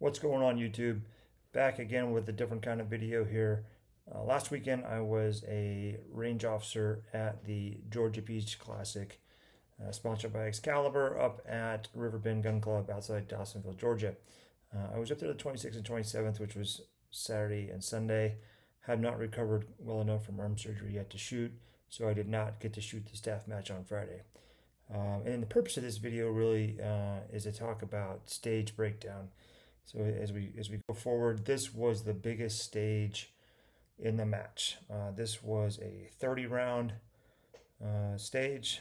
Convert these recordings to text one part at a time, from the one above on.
What's going on, YouTube? Back again with a different kind of video here. Last weekend I was a range officer at the Georgia Peach Classic, sponsored by Excalibur up at Riverbend Gun Club outside Dawsonville, Georgia. I was up there the 26th and 27th, which was Saturday and Sunday. Have not recovered well enough from arm surgery yet to shoot, so I did not get to shoot the staff match on Friday. And the purpose of this video really is to talk about stage breakdown. So as we go forward, this was the biggest stage in the match. This was a 30 round stage,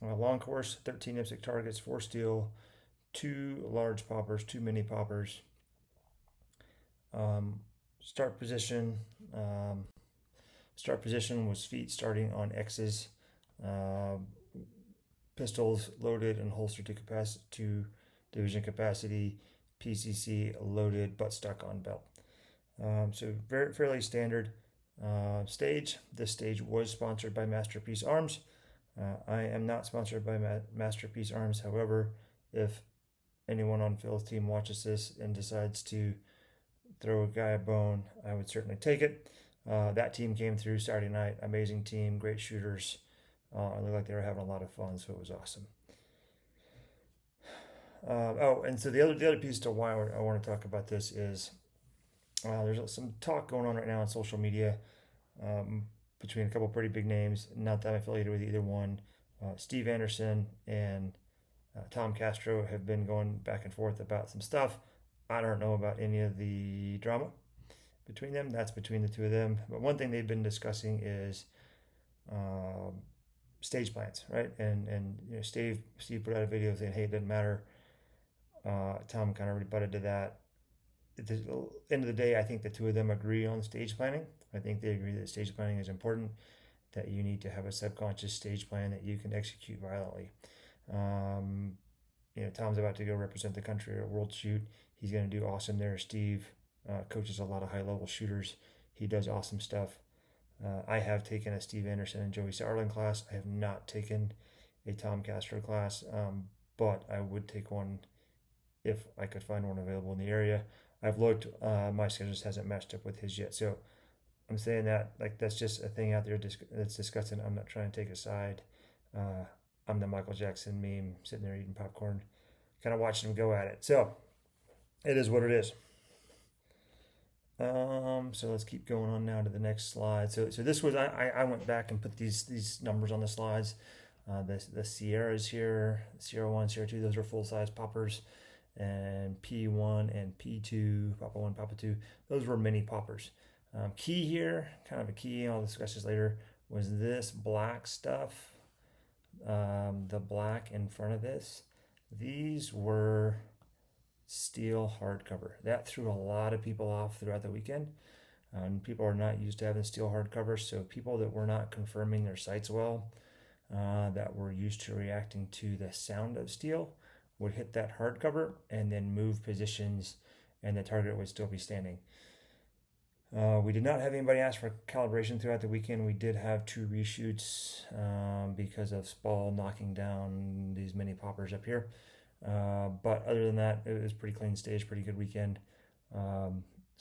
long course, 13 IPSC targets, 4 steel, 2 large poppers, 2 mini poppers. Um, start position. Start position was feet starting on X's. Uh, Pistols loaded and holstered to division capacity. PCC loaded but stuck on belt. So fairly standard stage. This stage was sponsored by Masterpiece Arms. I am not sponsored by Masterpiece Arms. However, if anyone on Phil's team watches this and decides to throw a guy a bone, I would certainly take it. That team came through Saturday night. Amazing team, great shooters. It looked like they were having a lot of fun, so it was awesome. And so the other piece to why I want to talk about this is there's some talk going on right now on social media um, between a couple pretty big names. Not that I'm affiliated with either one. Steve Anderson and Tom Castro have been going back and forth about some stuff. I don't know about any of the drama between them. That's between the two of them. But one thing they've been discussing is stage plans, right? And Steve put out a video saying, "Hey, it doesn't matter." Tom kind of rebutted to that. At the end of the day, I think the two of them agree on stage planning. I think they agree that stage planning is important, that you need to have a subconscious stage plan that you can execute violently. Tom's about to go represent the country at a world shoot. He's going to do awesome there. Steve coaches a lot of high level shooters. He does awesome stuff. I have taken a Steve Anderson and Joey Sauerland class. I have not taken a Tom Castro class, but I would take one if I could find one available in the area. I've looked, my schedule just hasn't matched up with his yet. So I'm saying that like that's just a thing out there that's discussing. I'm not trying to take a side. I'm the Michael Jackson meme, sitting there eating popcorn, kind of watching him go at it. So it is what it is. So let's keep going on now to the next slide. So this was I went back and put these numbers on the slides. The Sierras here, Sierra 1, Sierra 2, those are full size poppers, and P1 and P2, Papa 1, Papa 2, those were mini poppers. Key here, kind of a key, I'll discuss this later, was this black stuff, the black in front of this. These were steel hardcover. That threw a lot of people off throughout the weekend. People are not used to having steel hardcover, so people that were not confirming their sights well, that were used to reacting to the sound of steel, would hit that hardcover and then move positions, and the target would still be standing. We did not have anybody ask for calibration throughout the weekend. We did have 2 reshoots because of Spall knocking down these mini poppers up here. But other than that, it was pretty clean stage, pretty good weekend.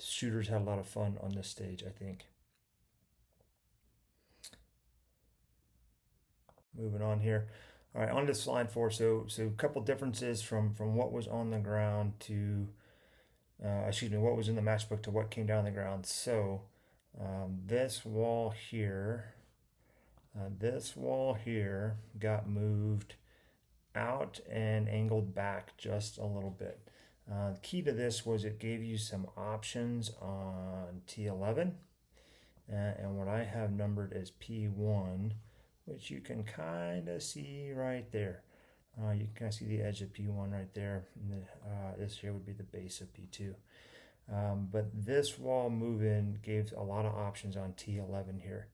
Shooters had a lot of fun on this stage, I think. Moving on here. All right, on to slide 4. So a couple differences from what was on the ground to, what was in the matchbook to what came down the ground. So this wall here got moved out and angled back just a little bit. The key to this was it gave you some options on T11, and what I have numbered as P1, which you can kind of see right there. You can kind of see the edge of P1 right there. And this here would be the base of P2. But this wall move-in gave a lot of options on T11 here.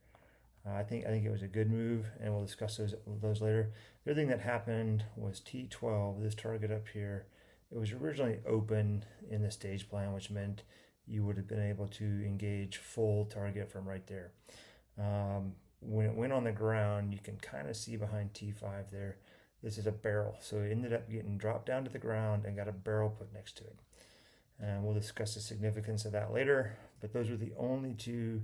I think it was a good move, and we'll discuss those later. The other thing that happened was T12, this target up here. It was originally open in the stage plan, which meant you would have been able to engage full target from right there. When it went on the ground, you can kind of see behind T5 there. This is a barrel, so it ended up getting dropped down to the ground and got a barrel put next to it. and we'll discuss the significance of that later. But those were the only two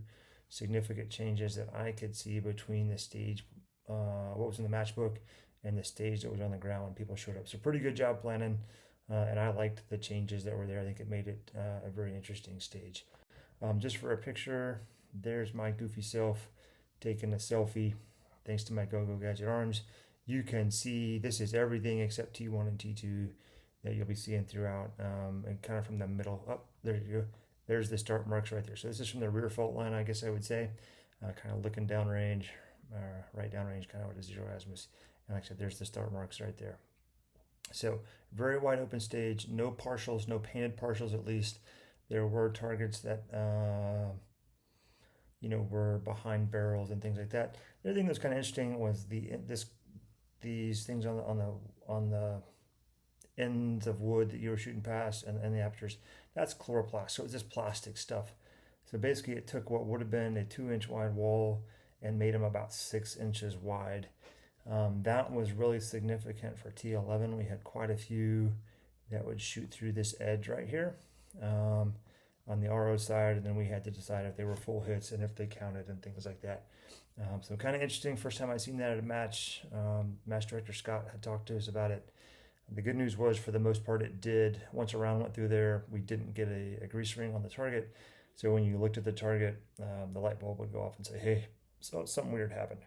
significant changes that I could see between the stage, what was in the matchbook, and the stage that was on the ground when people showed up. So pretty good job planning, and I liked the changes that were there. I think it made it a very interesting stage. Just for a picture, there's my goofy self taking a selfie. Thanks to my Go-Go Gadget arms. You can see this is everything except T1 and T2 that you'll be seeing throughout, and kind of from the middle up. There you go. There's the start marks right there. So this is from the rear fault line, I guess I would say, kind of looking downrange, right downrange, kind of with a zero azimuth. And like I said, there's the start marks right there. So very wide open stage, no partials, no painted partials at least. There were targets that were behind barrels and things like that. The other thing that's kind of interesting was these things on the ends of wood that you were shooting past and the apertures. That's chloroplast, so it's just plastic stuff. So basically, it took what would have been a 2-inch wide wall and made them about 6 inches wide. That was really significant for T11. We had quite a few that would shoot through this edge right here on the RO side, and then we had to decide if they were full hits and if they counted and things like that. So kind of interesting. First time I seen that at a match. Match director Scott had talked to us about it. The good news was, for the most part, it did. Once a round went through there, we didn't get a grease ring on the target. So when you looked at the target, the light bulb would go off and say, hey, so something weird happened.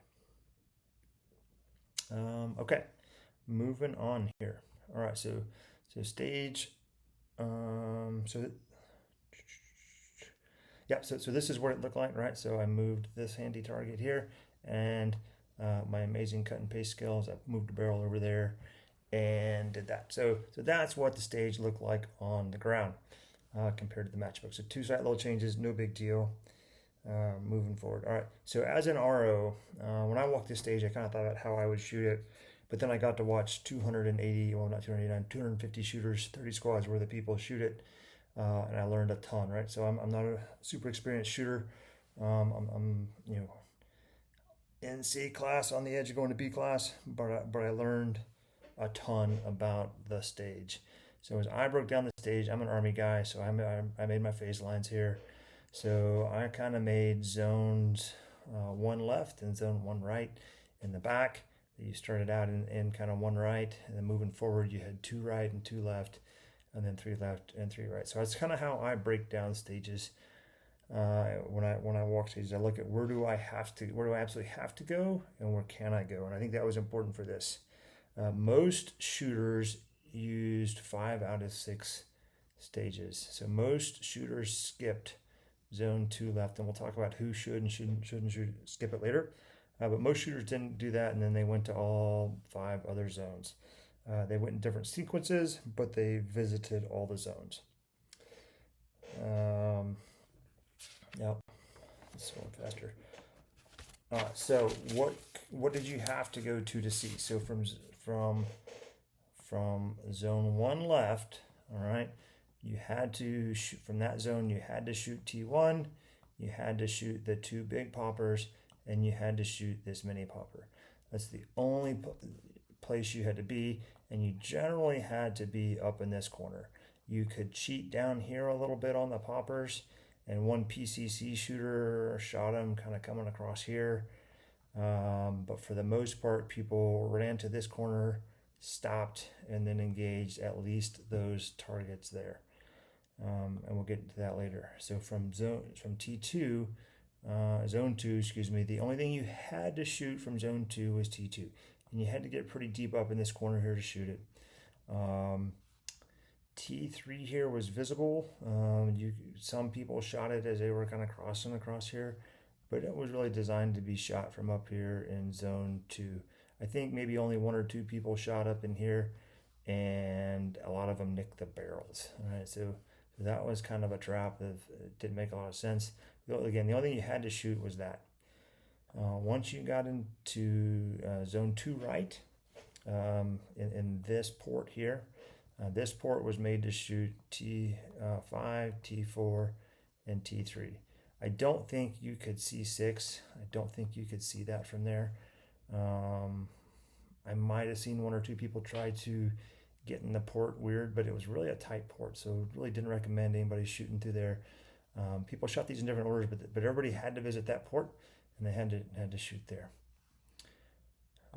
Okay, moving on here. All right, so stage. So this is what it looked like, right? So I moved this handy target here, and my amazing cut and paste skills, I moved the barrel over there and did that. So that's what the stage looked like on the ground compared to the matchbook. So two slight little changes, no big deal. Moving forward. All right. So as an RO, when I walked this stage, I kind of thought about how I would shoot it, but then I got to watch 250 shooters, 30 squads worth of people shoot it, and I learned a ton. Right. So I'm not a super experienced shooter. I'm in C class, on the edge of going to B class, but I learned a ton about the stage. So as I broke down the stage, I'm an Army guy, so I made my phase lines here. So I kind of made zones 1 left and zone 1 right in the back. You started out in kind of 1 right, and then moving forward you had 2 right and 2 left, and then 3 left and 3 right. So that's kind of how I break down stages. When I walk stages, I look at where do I absolutely have to go, and where can I go. And I think that was important for this. Most shooters used 5 out of 6 stages. So most shooters skipped zone 2 left, and we'll talk about who should and shouldn't skip it later. But most shooters didn't do that, and then they went to all 5 other zones. They went in different sequences, but they visited all the zones. Yep, let's go faster. So what did you have to go to see? So from zone 1 left, all right, you had to shoot from that zone. You had to shoot T1, you had to shoot the 2 big poppers, and you had to shoot this mini popper. That's the only place you had to be, and you generally had to be up in this corner. You could cheat down here a little bit on the poppers, and one PCC shooter shot him kind of coming across here. But for the most part, people ran to this corner, stopped, and then engaged at least those targets there. And we'll get into that later. So from T2, zone 2, excuse me, the only thing you had to shoot from zone 2 was T2. And you had to get pretty deep up in this corner here to shoot it. T3 here was visible. Some people shot it as they were kind of crossing across here, but it was really designed to be shot from up here in zone 2. I think maybe only 1 or 2 people shot up in here, and a lot of them nicked the barrels. All right, so that was kind of a trap. It didn't make a lot of sense. Again, the only thing you had to shoot was that. Once you got into zone 2 right, in this port here, this port was made to shoot T5, T4, and T3. I don't think you could see 6. I don't think you could see that from there. I might have seen 1 or 2 people try to getting the port weird, but it was really a tight port, so really didn't recommend anybody shooting through there. People shot these in different orders, but everybody had to visit that port, and they had to shoot there.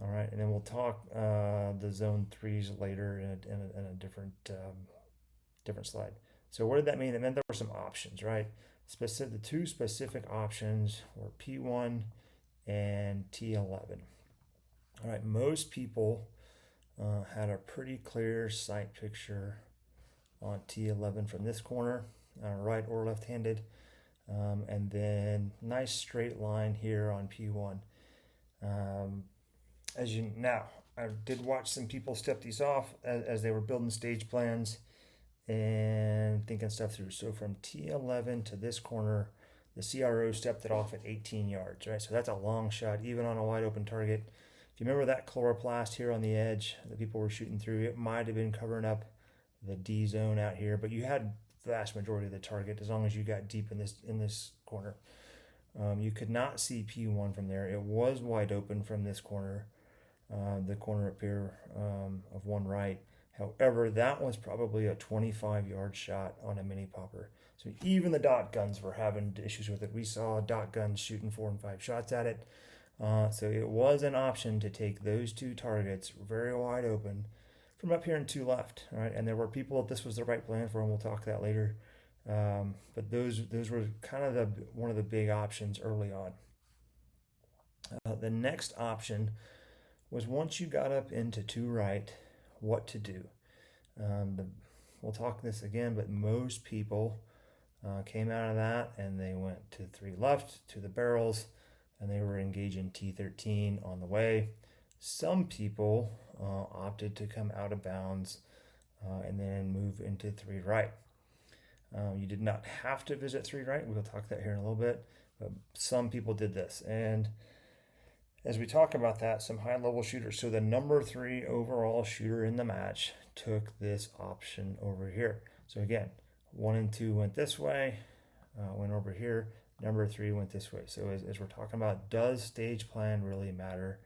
All right, and then we'll talk the zone threes later in a different slide. So what did that mean? It meant there were some options, right? The two specific options were P1 and T11. All right, most people had a pretty clear sight picture on T11 from this corner, right or left-handed, and then nice straight line here on P1. Now, I did watch some people step these off as they were building stage plans and thinking stuff through. So from T11 to this corner, the CRO stepped it off at 18 yards, right? So that's a long shot, even on a wide open target. If you remember that chloroplast here on the edge that people were shooting through, it might have been covering up the D zone out here, but you had the vast majority of the target as long as you got deep in this corner. You could not see P1 from there. It was wide open from this corner, the corner up here of one right. However, that was probably a 25-yard shot on a mini popper. So even the dot guns were having issues with it. We saw dot guns shooting 4 and 5 shots at it. So it was an option to take those two targets very wide open from up here and to left. Right? And there were people that this was the right plan for, and we'll talk that later. But those were kind of one of the big options early on. The next option was once you got up into 2 right, what to do. We'll talk this again, but most people came out of that and they went to 3 left to the barrels, and they were engaging T13 on the way. Some people opted to come out of bounds and then move into 3 right. You did not have to visit 3 right. We'll talk that here in a little bit, but some people did this. And as we talk about that, some high-level shooters. So the number 3 overall shooter in the match took this option over here. So again, 1 and 2 went this way, went over here. Number 3 went this way. So as we're talking about, does stage plan really matter?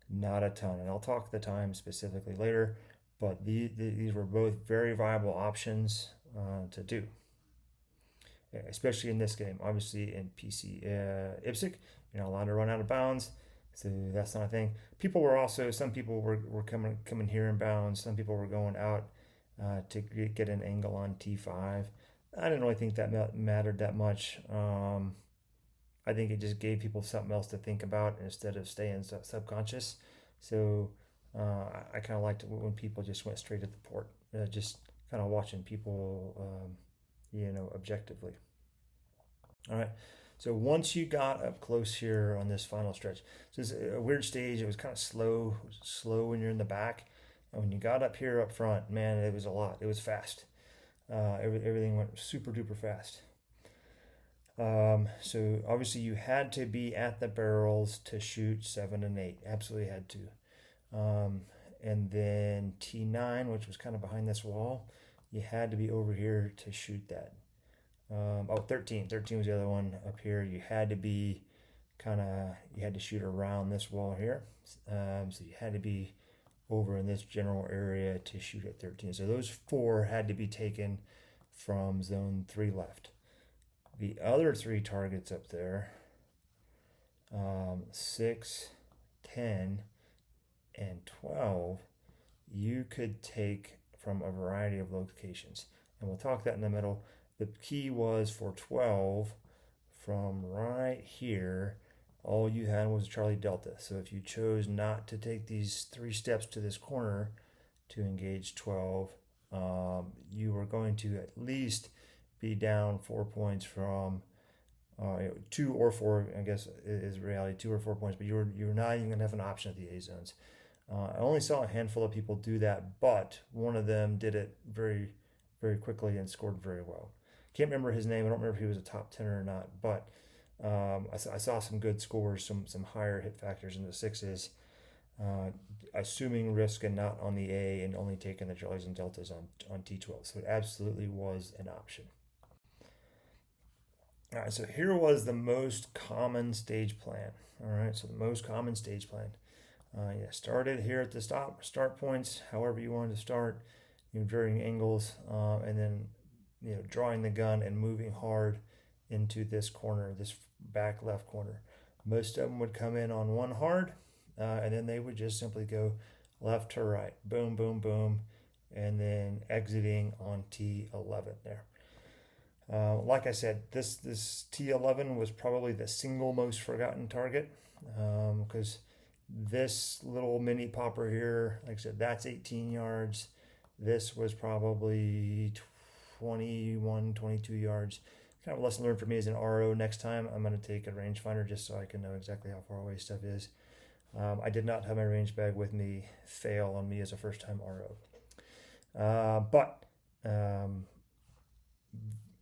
Not a ton. And I'll talk the time specifically later, but these were both very viable options to do, especially in this game. Obviously in PC IPSC, you're not allowed to run out of bounds. So that's not a thing. Some people were coming here in bounds. Some people were going out to get an angle on T5. I didn't really think that mattered that much. I think it just gave people something else to think about instead of staying subconscious. So I kind of liked it when people just went straight at the port, just kind of watching people, objectively. All right. So once you got up close here on this final stretch, so it's a weird stage. It was kind of slow when you're in the back. And when you got up here up front, man, it was a lot. It was fast. Everything went super duper fast. So obviously you had to be at the barrels to shoot 7 and 8. Absolutely had to. And then T9, which was kind of behind this wall, you had to be over here to shoot that. 13 was the other one up here. You had to shoot around this wall here. So you had to be over in this general area to shoot at 13. So those 4 had to be taken from zone 3 left. The other 3 targets up there, 6, 10, and 12, you could take from a variety of locations. And we'll talk that in the middle. The key was for 12, from right here, all you had was Charlie Delta. So if you chose not to take these 3 steps to this corner to engage 12, you were going to at least be down 4 points from 2 or 4, I guess is reality, 2 or 4 points, but you're not even going to have an option at the A zones. I only saw a handful of people do that, but one of them did it very, very quickly and scored very well. Can't remember his name. I don't remember if he was a top 10 or not, but I saw some good scores, some higher hit factors in the 6s, assuming risk and not on the A and only taking the Charlies and Deltas on T12. So it absolutely was an option. All right, so here was the most common stage plan. All right, so the most common stage plan. Yeah, started here at the start points, however you wanted to start, varying angles, and then drawing the gun and moving hard into this corner, this back left corner. Most of them would come in on one hard, and then they would just simply go left to right, boom, boom, boom, and then exiting on T11 there. Like I said, this T11 was probably the single most forgotten target, because this little mini popper here, like I said, that's 18 yards. This was probably 21, 22 yards. Kind of a lesson learned for me as an RO. Next time I'm going to take a rangefinder just so I can know exactly how far away stuff is. I did not have my range bag with me fail on me as a first time RO. But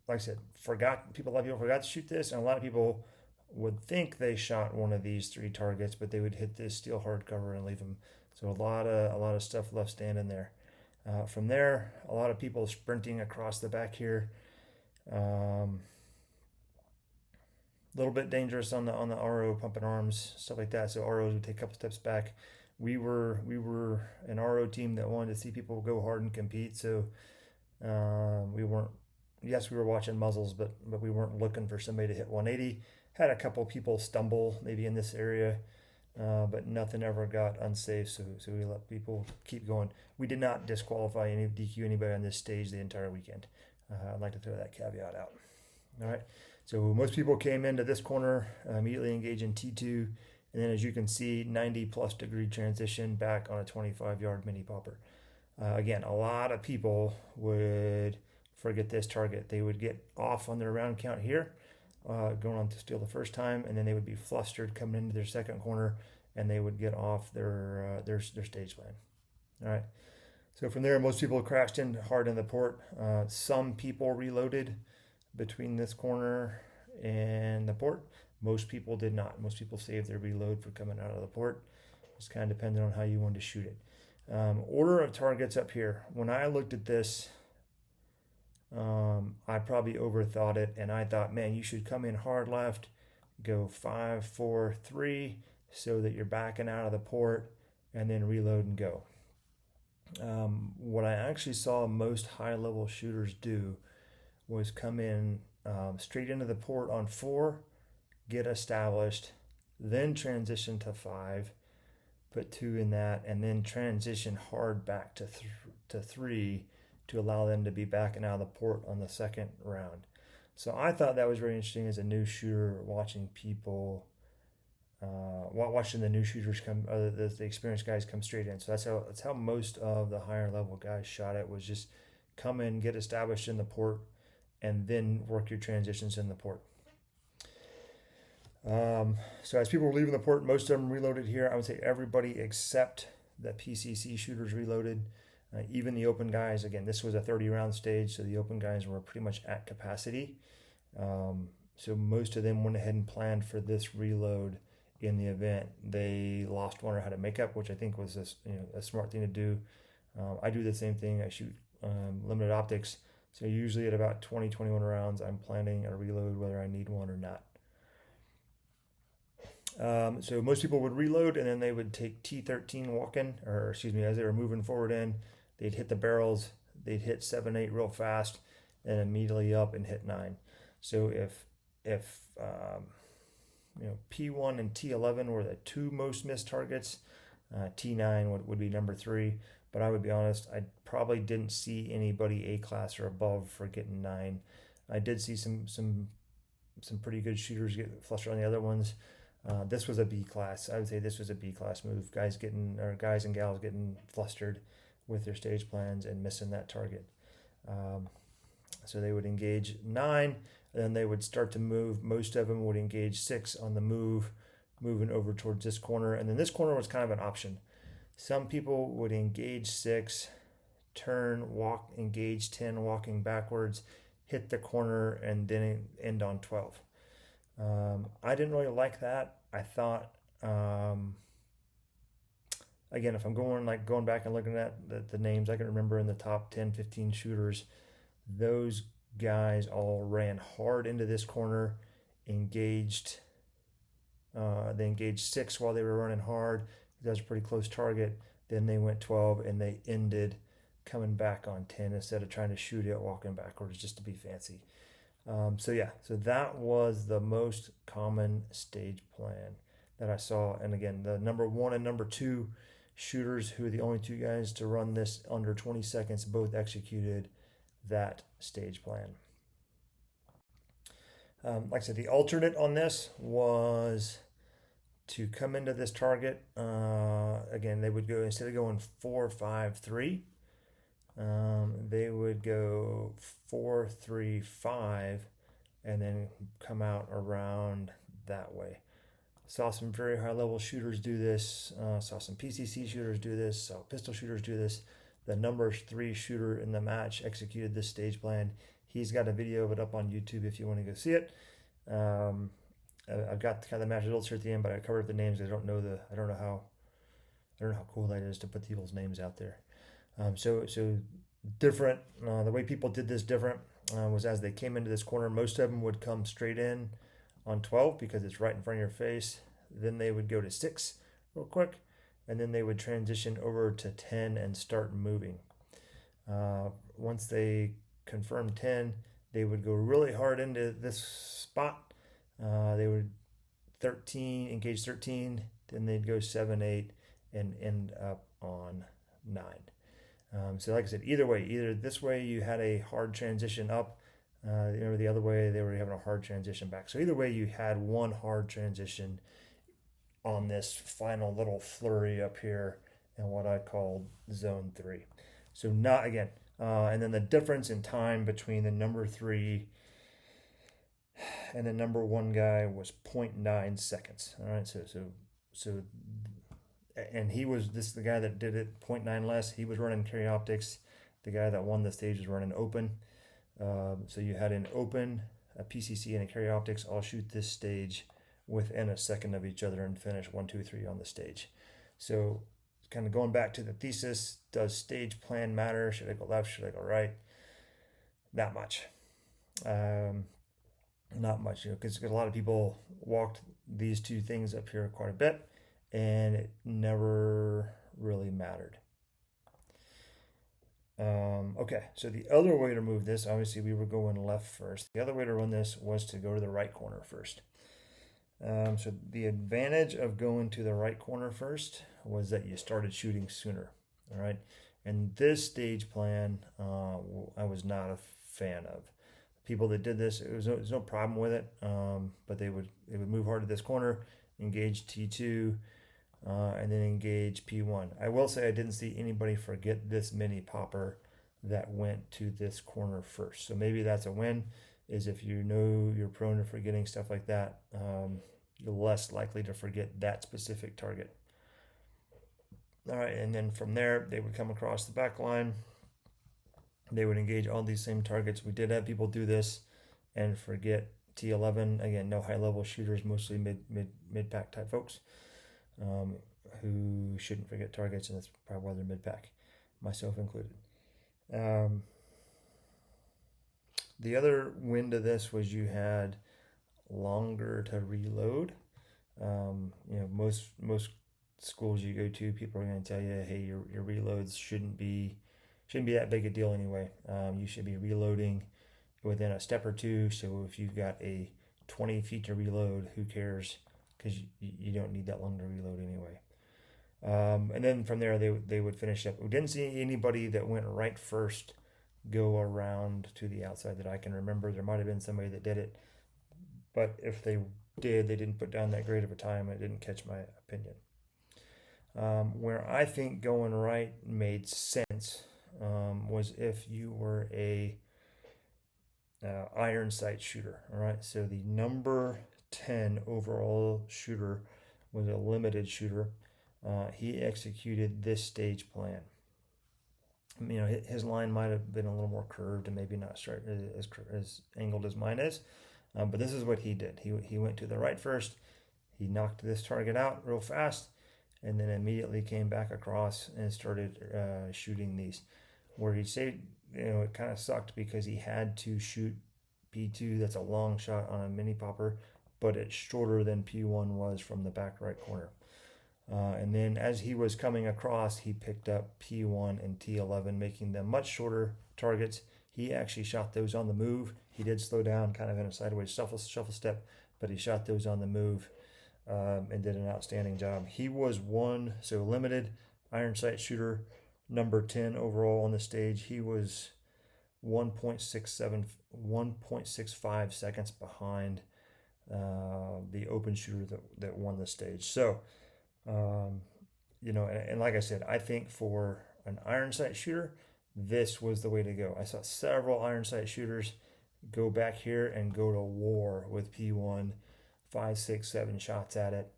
like I said, a lot of people forgot to shoot this, and a lot of people would think they shot one of these 3 targets, but they would hit this steel hardcover and leave them. So a lot of stuff left standing there. From there, a lot of people sprinting across the back here. Little bit dangerous on the RO pumping arms, stuff like that. So ROs would take a couple steps back. We were an RO team that wanted to see people go hard and compete. So we weren't. Yes, we were watching muzzles, but we weren't looking for somebody to hit 180. Had a couple people stumble maybe in this area, but nothing ever got unsafe. So we let people keep going. We did not disqualify any DQ anybody on this stage the entire weekend. I'd like to throw that caveat out. All right. So most people came into this corner, immediately engaged in T2, and then as you can see, 90 plus degree transition back on a 25-yard mini popper. Again, a lot of people would forget this target. They would get off on their round count here, going on to steal the first time, and then they would be flustered coming into their second corner, and they would get off their stage plan. All right. So from there, most people crashed in hard in the port. Some people reloaded between this corner and the port. Most people did not. Most people saved their reload for coming out of the port. Just kind of depended on how you wanted to shoot it. Order of targets up here. When I looked at this, I probably overthought it, and I thought, man, you should come in hard left, go 5, 4, 3, so that you're backing out of the port, and then reload and go. What I actually saw most high-level shooters do was come in straight into the port on 4, get established, then transition to 5, put 2 in that, and then transition hard back to 3 to allow them to be backing out of the port on the second round. So I thought that was very interesting as a new shooter, watching people, watching the new shooters come, the experienced guys come straight in. So that's how most of the higher level guys shot it, was just come in, get established in the port, and then work your transitions in the port. So as people were leaving the port, most of them reloaded here. I would say everybody except the PCC shooters reloaded. Even the open guys, again, this was a 30-round stage, so the open guys were pretty much at capacity. So most of them went ahead and planned for this reload in the event they lost one or had to make up, which I think was a smart thing to do. I do the same thing. I shoot limited optics. So usually at about 20, 21 rounds, I'm planning a reload whether I need one or not. So most people would reload, and then they would take T13 walking, as they were moving forward in, they'd hit the barrels, they'd hit 7, 8 real fast, and immediately up and hit 9. So if P1 and T11 were the 2 most missed targets, T9 would be number 3. But I would be honest, I probably didn't see anybody A class or above for getting 9. I did see some pretty good shooters get flustered on the other ones. This was a B class. I would say this was a B class move. Guys and gals getting flustered with their stage plans and missing that target. So they would engage 9, and then they would start to move. Most of them would engage 6 on the move, moving over towards this corner. And then this corner was kind of an option. Some people would engage 6, turn, walk, engage 10, walking backwards, hit the corner, and then end on 12. I didn't really like that. I thought, again, if I'm going back and looking at the names I can remember in the top 10, 15 shooters, those guys all ran hard into this corner, engaged. They engaged 6 while they were running hard. That was a pretty close target. Then they went 12 and they ended coming back on 10 instead of trying to shoot it walking backwards just to be fancy. So that was the most common stage plan that I saw. And again, the number 1 and number 2 shooters, who are the only 2 guys to run this under 20 seconds, both executed that stage plan. Like I said, the alternate on this was to come into this target. Again, they would go, instead of going 4, 5, 3, they would go 4, 3, 5, and then come out around that way. Saw some very high level shooters do this. Saw some PCC shooters do this. Saw pistol shooters do this. The number 3 shooter in the match executed this stage plan. He's got a video of it up on YouTube if you want to go see it. I've got kind of the match results here at the end, but I covered the names. I don't know how cool that is to put people's names out there. So different. The way people did this different was as they came into this corner, most of them would come straight in on 12 because it's right in front of your face. Then they would go to 6 real quick, and then they would transition over to 10 and start moving. Once they confirmed 10, they would go really hard into this spot. They would engage 13, then they'd go 7, 8, and end up on 9. So like I said, either this way you had a hard transition up, the other way they were having a hard transition back. So either way you had one hard transition on this final little flurry up here in what I called zone 3. So not again, and then the difference in time between the number 3 and the number 1 guy was 0.9 seconds. All right, so and he was the guy that did it 0.9 less. He was running carry optics. The guy that won the stage was running open. So you had an open, a PCC, and a carry optics all shoot this stage within a second of each other and finish 1, 2, 3 on the stage. So kind of going back to the thesis, does stage plan matter? Should I go left? Should I go right? Not much. Not much, because a lot of people walked these 2 things up here quite a bit, and it never really mattered. Okay, so the other way to move this, obviously we were going left first. The other way to run this was to go to the right corner first. So the advantage of going to the right corner first was that you started shooting sooner. All right, and this stage plan I was not a fan of. People that did this, there's no problem with it, but they would move hard to this corner, engage T2, and then engage P1. I will say I didn't see anybody forget this mini popper that went to this corner first. So maybe that's a win, is if you know you're prone to forgetting stuff like that, you're less likely to forget that specific target. All right, and then from there, they would come across the back line. They would engage all these same targets. We did have people do this and forget T11. Again, no high-level shooters, mostly mid-pack type folks who shouldn't forget targets, and that's probably why they're mid-pack, myself included. The other win to this was you had longer to reload. Most schools you go to, people are going to tell you, hey, your reloads shouldn't be that big a deal anyway. You should be reloading within a step or 2. So if you've got a 20 feet to reload, who cares? Because you don't need that long to reload anyway. And then from there, they would finish up. We didn't see anybody that went right first go around to the outside that I can remember. There might have been somebody that did it, but if they did, they didn't put down that great of a time. It didn't catch my opinion. Where I think going right made sense was if you were a iron sight shooter. All right, so the number 10 overall shooter was a limited shooter. He executed this stage plan. His line might have been a little more curved and maybe not straight as angled as mine is, but this is what he did. He went to the right first. He knocked this target out real fast, and then immediately came back across and started shooting these. Where he said, it kind of sucked because he had to shoot P2. That's a long shot on a mini popper, but it's shorter than P1 was from the back right corner. And then as he was coming across, he picked up P1 and T11, making them much shorter targets. He actually shot those on the move. He did slow down kind of in a sideways shuffle step, but he shot those on the move, and did an outstanding job. He was so limited iron sight shooter, number 10 overall on the stage. He was 1.65 seconds behind the open shooter that won the stage. So, and like I said, I think for an iron sight shooter, this was the way to go. I saw several iron sight shooters go back here and go to war with P1, 5, 6, 7 shots at it,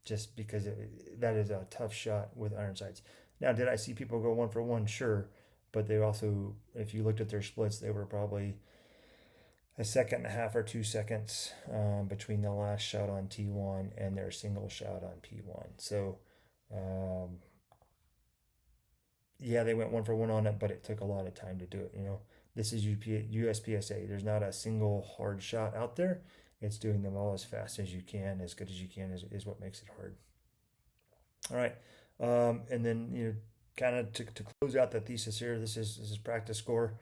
just because that is a tough shot with iron sights. Now, did I see people go 1-for-1? Sure, but they also, if you looked at their splits, they were probably a second and a half or 2 seconds between the last shot on T1 and their single shot on P1. So, yeah, they went 1-for-1 on it, but it took a lot of time to do it. This is USPSA. There's not a single hard shot out there. It's doing them all as fast as you can, as good as you can, is what makes it hard. All right. And then, kind of to close out the thesis here, this is practice score.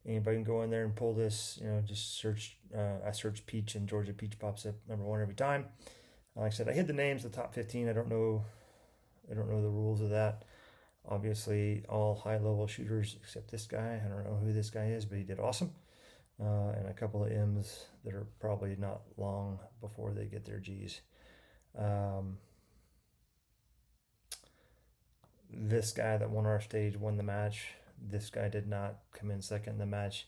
Anybody can go in there and pull this, just search. I search Peach, and Georgia Peach pops up number 1 every time. Like I said, I hid the names of the top 15. I don't know the rules of that. Obviously, all high-level shooters except this guy. I don't know who this guy is, but he did awesome. And a couple of M's that are probably not long before they get their G's. This guy that won our stage won the match. This guy did not come in second in the match,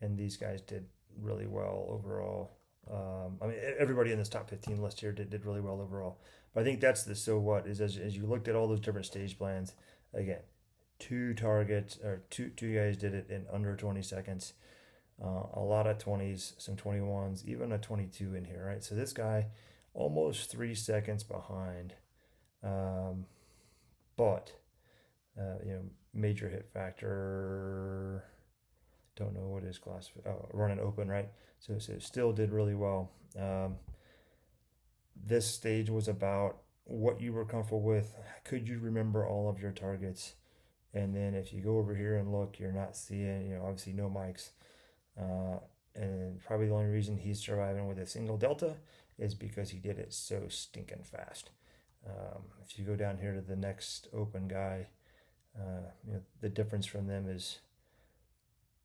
and these guys did really well overall. Everybody in this top 15 list here did really well overall. But I think that's the so what is as you looked at all those different stage plans, again, 2 targets or two guys did it in under 20 seconds. A lot of 20s, some 21s, even a 22 in here, right? So this guy almost 3 seconds behind, but major hit factor. Don't know what his class. Running open, right? So still did really well. This stage was about what you were comfortable with. Could you remember all of your targets? And then if you go over here and look, you're not seeing, obviously no mics. And probably the only reason he's surviving with a single delta is because he did it so stinking fast. If you go down here to the next open guy, the difference from them is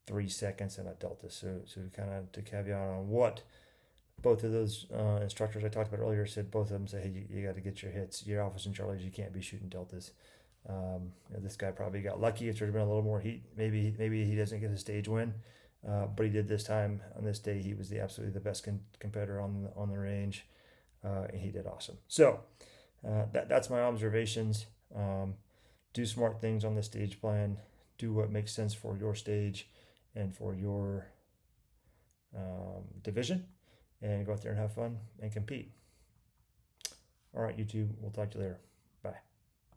3 seconds and a delta. So kind of to caveat on what both of those instructors I talked about earlier said, both of them say, hey, you got to get your hits. Your alphas and charlies, you can't be shooting deltas. This guy probably got lucky. If there'd been a little more heat, maybe he doesn't get a stage win. But he did this time. On this day, he was absolutely the best competitor on the range, and he did awesome. So that's my observations. Do smart things on the stage plan. Do what makes sense for your stage and for your division, and go out there and have fun and compete. All right, YouTube, we'll talk to you later. Bye.